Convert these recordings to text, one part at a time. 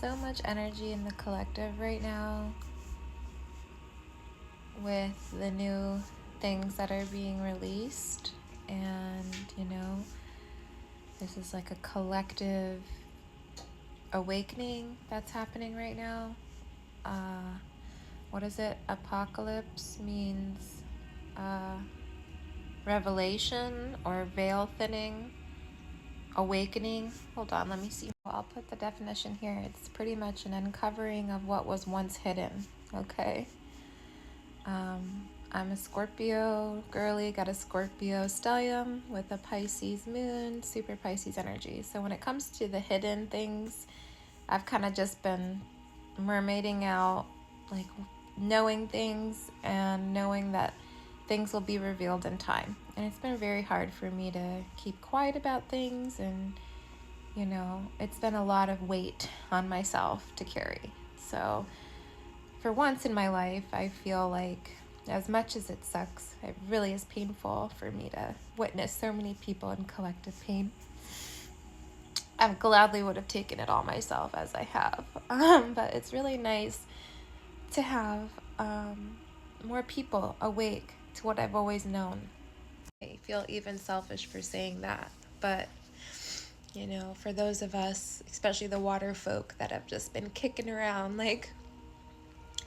so much energy in the collective right now with the new things that are being released. And, this is like a collective awakening that's happening right now. What is it? Apocalypse means revelation or veil thinning, awakening. Hold on, let me see. I'll put the definition here. It's pretty much an uncovering of what was once hidden. Okay. I'm a Scorpio girly, got a Scorpio stellium with a Pisces moon, super Pisces energy. So when it comes to the hidden things, I've kind of just been mermaiding out, like knowing things and knowing that things will be revealed in time. And it's been very hard for me to keep quiet about things, and it's been a lot of weight on myself to carry. So for once in my life, I feel like as much as it sucks, it really is painful for me to witness so many people in collective pain. I gladly would have taken it all myself, as I have. But it's really nice to have more people awake to what I've always known. I feel even selfish for saying that, but for those of us, especially the water folk that have just been kicking around, like,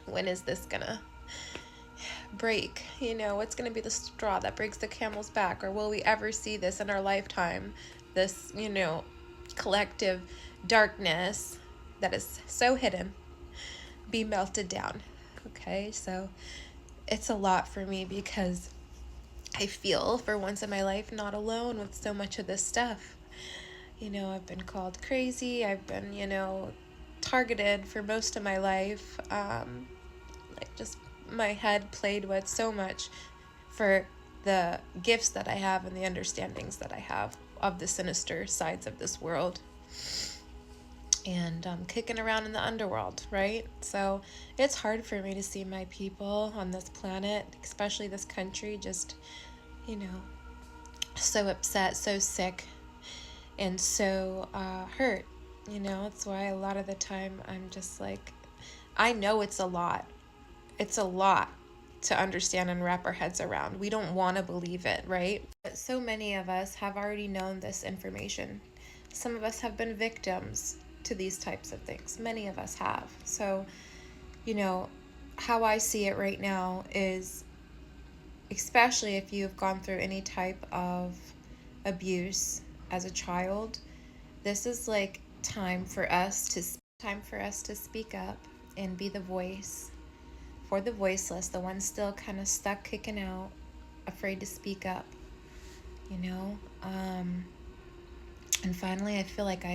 when is this gonna break? What's gonna be the straw that breaks the camel's back? Or will we ever see this in our lifetime? This, collective darkness that is so hidden be melted down. Okay, so it's a lot for me because I feel for once in my life not alone with so much of this stuff. I've been called crazy. I've been, targeted for most of my life. Like, just my head played with so much for the gifts that I have and the understandings that I have of the sinister sides of this world. And kicking around in the underworld, right? So it's hard for me to see my people on this planet, especially this country, just, so upset, so sick, and so hurt. That's why a lot of the time I'm just like, I know it's a lot. It's a lot to understand and wrap our heads around. We don't want to believe it, right? But so many of us have already known this information. Some of us have been victims to these types of things. Many of us have. So, how I see it right now is, especially if you've gone through any type of abuse as a child, this is like time for us to speak up and be the voice for the voiceless, the ones still kind of stuck kicking out, afraid to speak up, and finally I feel like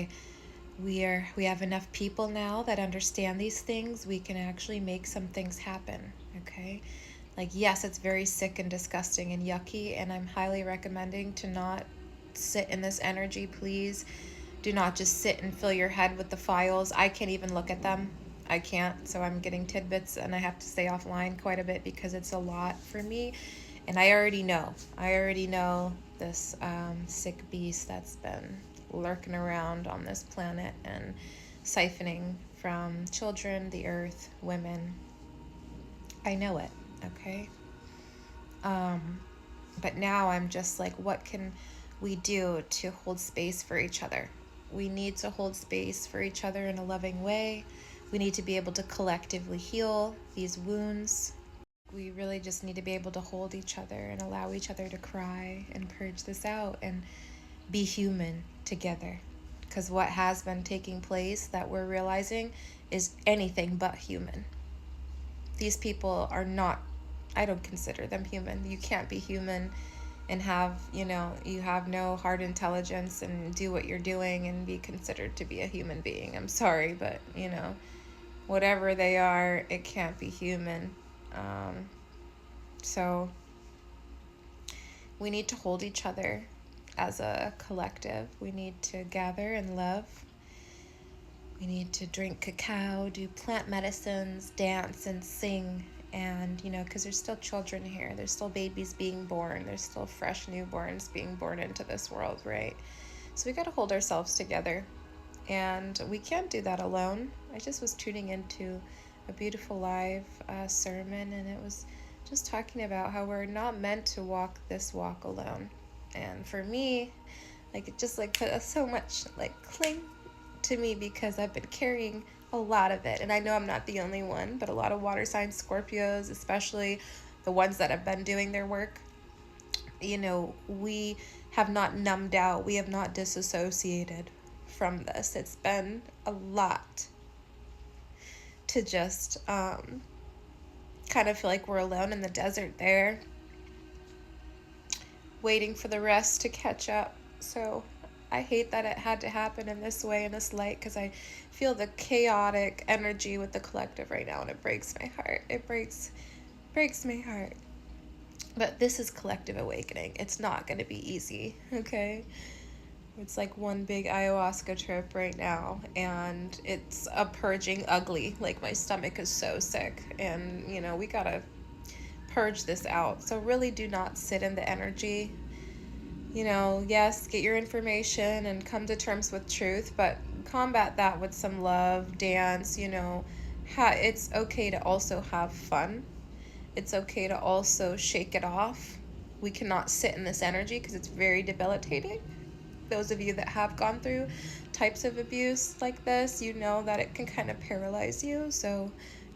we have enough people now that understand these things. We can actually make some things happen. Okay, like, yes, it's very sick and disgusting and yucky, and I'm highly recommending to not sit in this energy. Please do not just sit and fill your head with the files. I can't even look at them. I can't, so I'm getting tidbits, and I have to stay offline quite a bit because it's a lot for me. And I already know this sick beast that's been lurking around on this planet and siphoning from children, the earth, women. I know it, okay? But now I'm just like, what can we do to hold space for each other? We need to hold space for each other in a loving way. We need to be able to collectively heal these wounds. We really just need to be able to hold each other and allow each other to cry and purge this out and be human together. Because what has been taking place that we're realizing is anything but human. These people are not, I don't consider them human. You can't be human and have, you have no heart intelligence and do what you're doing and be considered to be a human being. I'm sorry, but, whatever they are, it can't be human. So we need to hold each other as a collective. We need to gather and love. We need to drink cacao, do plant medicines, dance and sing. And, because there's still children here. There's still babies being born. There's still fresh newborns being born into this world, right? So we got to hold ourselves together. And we can't do that alone. I just was tuning into a beautiful live sermon, and it was just talking about how we're not meant to walk this walk alone. And for me, like it just like put so much like cling to me because I've been carrying a lot of it. And I know I'm not the only one, but a lot of water sign Scorpios, especially the ones that have been doing their work, we have not numbed out, we have not disassociated from this. It's been a lot to just kind of feel like we're alone in the desert there, waiting for the rest to catch up. So I hate that it had to happen in this way, in this light, because I feel the chaotic energy with the collective right now, and it breaks my heart. It breaks my heart. But this is collective awakening. It's not going to be easy, okay? It's like one big ayahuasca trip right now, and it's a purging ugly. Like, my stomach is so sick, and, we gotta purge this out. So really do not sit in the energy. Yes, get your information and come to terms with truth, but combat that with some love, dance, it's okay to also have fun. It's okay to also shake it off. We cannot sit in this energy because it's very debilitating. Those of you that have gone through types of abuse like this, you know that it can kind of paralyze you. So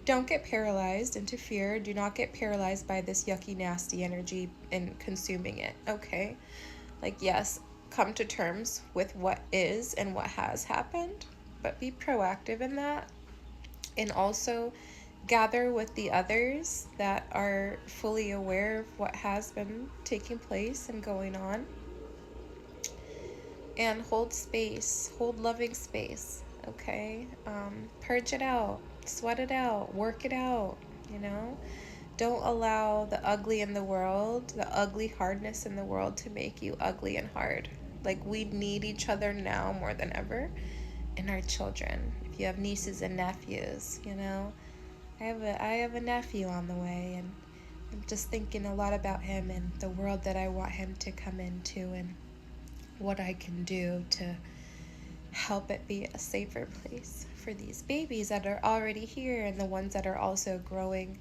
don't get paralyzed into fear. Do not get paralyzed by this yucky, nasty energy and consuming it, okay? Like, yes, come to terms with what is and what has happened, but be proactive in that. And also gather with the others that are fully aware of what has been taking place and going on, and hold space, hold loving space, okay? Purge it out, sweat it out, work it out, don't allow the ugly in the world, the ugly hardness in the world, to make you ugly and hard. Like, we need each other now more than ever, and our children. If you have nieces and nephews, I have a nephew on the way, and I'm just thinking a lot about him and the world that I want him to come into, and what I can do to help it be a safer place for these babies that are already here and the ones that are also growing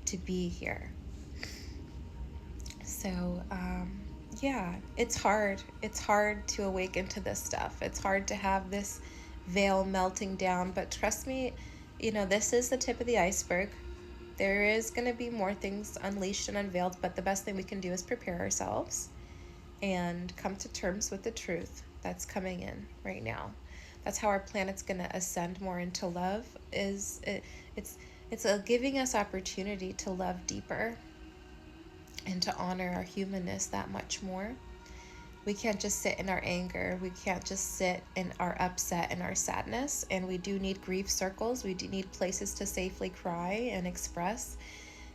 to be here. So, yeah, it's hard. It's hard to awaken to this stuff. It's hard to have this veil melting down, but trust me, this is the tip of the iceberg. There is going to be more things unleashed and unveiled, but the best thing we can do is prepare ourselves and come to terms with the truth that's coming in right now. That's how our planet's going to ascend more into love. It's giving us opportunity to love deeper and to honor our humanness that much more. We can't just sit in our anger. We can't just sit in our upset and our sadness. And we do need grief circles. We do need places to safely cry and express.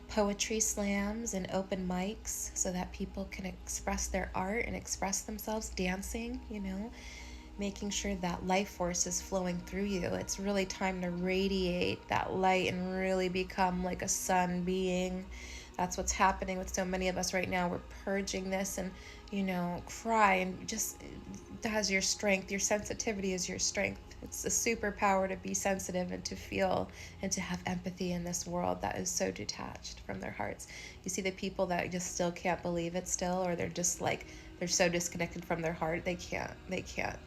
Poetry slams and open mics so that people can express their art and express themselves. Dancing, making sure that life force is flowing through you. It's really time to radiate that light and really become like a sun being. That's what's happening with so many of us right now. We're purging this and, cry, and just, that has your strength. Your sensitivity is your strength. It's a superpower to be sensitive and to feel and to have empathy in this world that is so detached from their hearts. You see the people that just still can't believe it still, or they're just like, they're so disconnected from their heart. They can't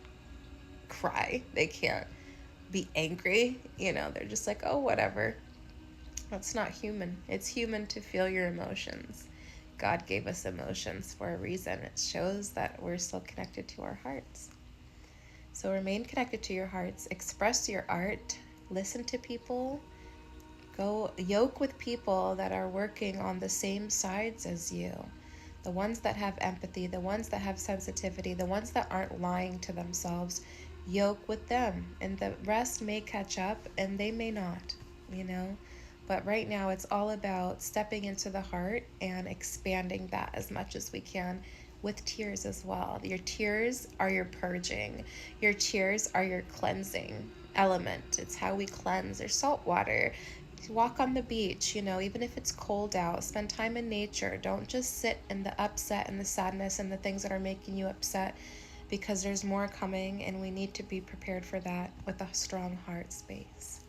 cry. They can't be angry. They're just like, oh, whatever. That's not human. It's human to feel your emotions. God gave us emotions for a reason. It shows that we're still connected to our hearts. So remain connected to your hearts. Express your art. Listen to people. Go yoke with people that are working on the same sides as you. The ones that have empathy, the ones that have sensitivity, the ones that aren't lying to themselves. Yoke with them. And the rest may catch up and they may not, But right now it's all about stepping into the heart and expanding that as much as we can, with tears as well. Your tears are your purging. Your tears are your cleansing element. It's how we cleanse. There's salt water. Walk on the beach, even if it's cold out. Spend time in nature. Don't just sit in the upset and the sadness and the things that are making you upset, because there's more coming and we need to be prepared for that with a strong heart space.